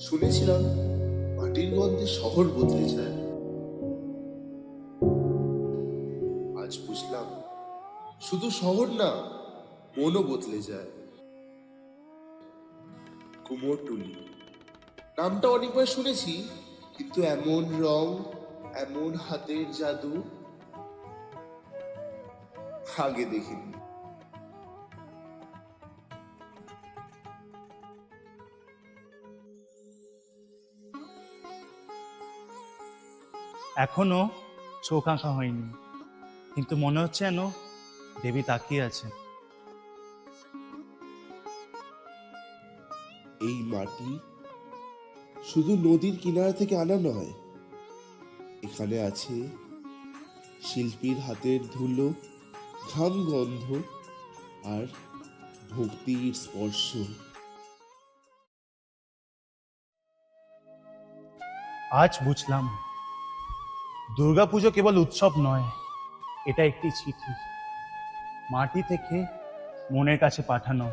শুনেছিলাম মাটির গন্ধে শহর বদলে যায়। আজ বুঝলাম শুধু শহর না, মনও বদলে যায়। কুমোরটুলি নামটা অনেকবার শুনেছি, কিন্তু এমন রং, এমন হাতের জাদু আগে দেখিনি। এখনো চোখ আঁকা হয়নি, কিন্তু মনে হচ্ছে যেন দেবী তাকিয়ে আছে। এই মাটি শুধু নদীর কিনারা থেকে আনা নয়, এখানে আছে শিল্পীর হাতের ধুলো, ঘাম গন্ধ আর ভক্তির স্পর্শ। আজ বুঝলাম দুর্গাপুজো কেবল উৎসব নয়, এটা একটি চিঠি, মাটি থেকে মনের কাছে পাঠানো।